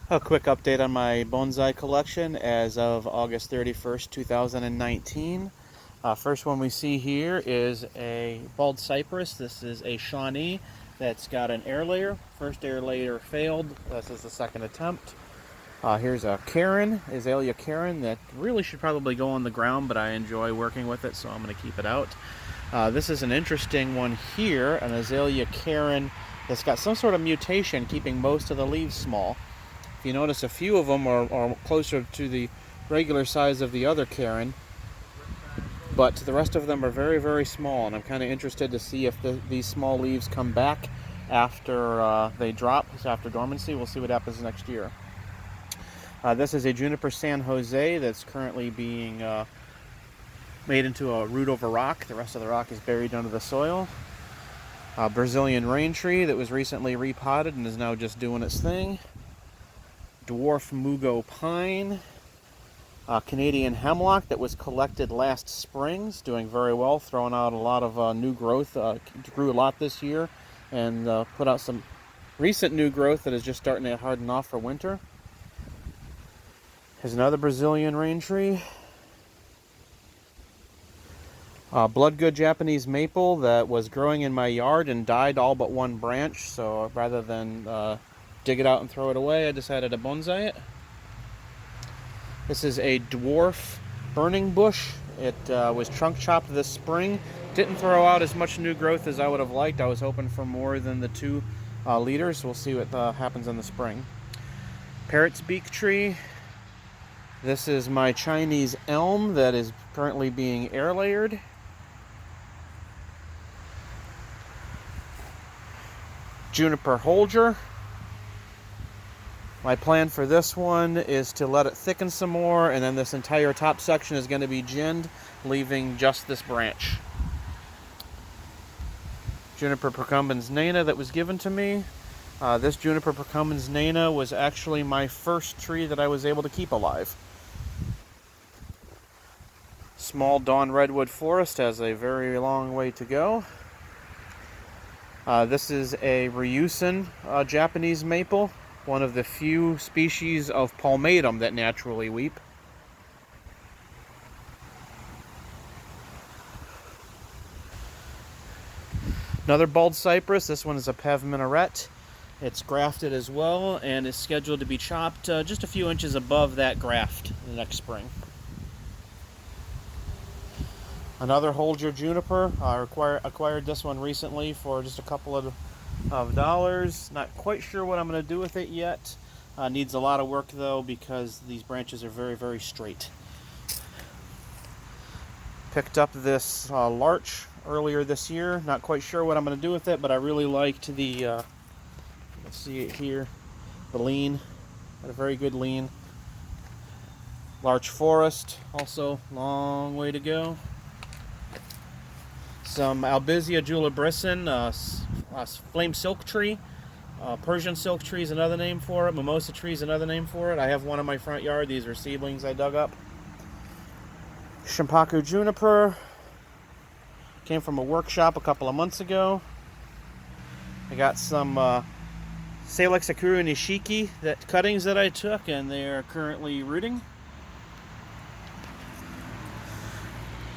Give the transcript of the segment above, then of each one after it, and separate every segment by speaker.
Speaker 1: A quick update on my bonsai collection as of August 31st, 2019. First one we see here is a bald cypress. This is a Shawnee that's got an air layer. First air layer failed. This is the second attempt. Here's a Karen, Azalea Karen, that really should probably go on the ground, but I enjoy working with it, so I'm going to keep it out. This is an interesting one here, an Azalea Karen that's got some sort of mutation keeping most of the leaves small. If you notice, a few of them are closer to the regular size of the other Karen, but the rest of them are very, very small, and I'm kind of interested to see if these small leaves come back after they drop, after dormancy. We'll see what happens next year. This is a Juniper San Jose that's currently being made into a root over rock. The rest of the rock is buried under the soil. Brazilian rain tree that was recently repotted and is now just doing its thing. Dwarf Mugo Pine. Canadian hemlock that was collected last spring, is doing very well, throwing out a lot of new growth. Grew a lot this year and put out some recent new growth that is just starting to harden off for winter. Here's another Brazilian rain tree. Bloodgood Japanese maple that was growing in my yard and died all but one branch, so rather than dig it out and throw it away, I decided to bonsai it. This is a dwarf burning bush. It was trunk chopped this spring. Didn't throw out as much new growth as I would have liked. I was hoping for more than the 2 liters. We'll see what happens in the spring. Parrot's beak tree. This is my Chinese elm that is currently being air layered. Juniper Holger. My plan for this one is to let it thicken some more, and then this entire top section is going to be ginned, leaving just this branch. Juniper Procumbens Nana that was given to me. This Juniper Procumbens Nana was actually my first tree that I was able to keep alive. Small Dawn Redwood Forest has a very long way to go. This is a Ryusen Japanese maple, one of the few species of palmatum that naturally weep. Another bald cypress. This one is a Pev Minaret. It's grafted as well and is scheduled to be chopped just a few inches above that graft the next spring. Another Holger juniper. I acquired this one recently for just a couple of dollars. Not quite sure what I'm going to do with it yet. Needs a lot of work though, because these branches are very, very straight. Picked up this larch earlier this year. Not quite sure what I'm going to do with it, but I really liked the, let's see it here, the lean. Got a very good lean. Larch forest, also long way to go. Some Albizia julibrissin, flame silk tree. Persian silk tree is another name for it. Mimosa tree is another name for it. I have one in my front yard. These are seedlings I dug up. Shimpaku juniper. Came from a workshop a couple of months ago. I got some Salix Akuru Nishiki cuttings that I took, and they are currently rooting.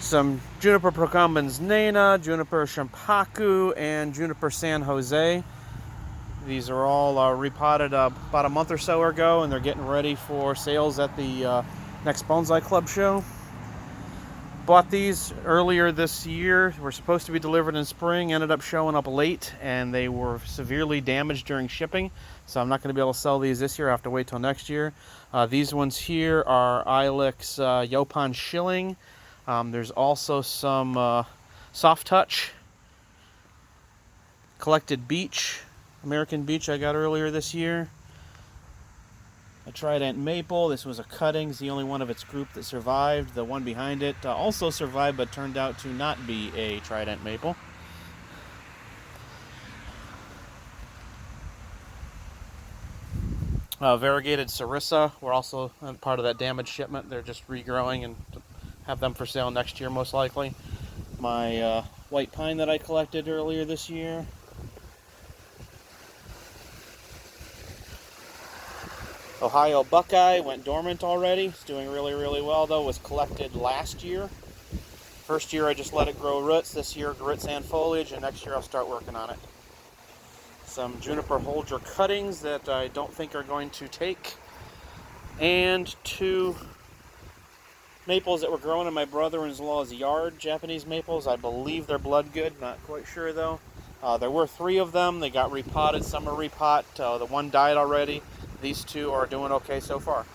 Speaker 1: Some Juniper Procumbens Nana, Juniper Shimpaku, and Juniper San Jose. These are all repotted about a month or so ago, and they're getting ready for sales at the next Bonsai Club show. Bought these earlier this year. Were supposed to be delivered in spring, ended up showing up late, and they were severely damaged during shipping. So I'm not going to be able to sell these this year. I have to wait till next year. These ones here are Ilex Yopan Shilling. There's also some Soft Touch, Collected Beech, American Beech I got earlier this year. A Trident Maple. This was a cuttings, the only one of its group that survived. The one behind it also survived, but turned out to not be a Trident Maple. Variegated Sarissa were also part of that damaged shipment. They're just regrowing and have them for sale next year, most likely. My white pine that I collected earlier this year. Ohio Buckeye went dormant already. It's doing really, really well though. Was collected last year. First year I just let it grow roots. This year roots and foliage, and next year I'll start working on it. Some juniper Holger cuttings that I don't think are going to take. And 2 maples that were growing in my brother-in-law's yard, Japanese maples. I believe they're blood good, not quite sure though. There were 3 of them. They got repotted, some are repot. The one died already. These 2 are doing okay so far.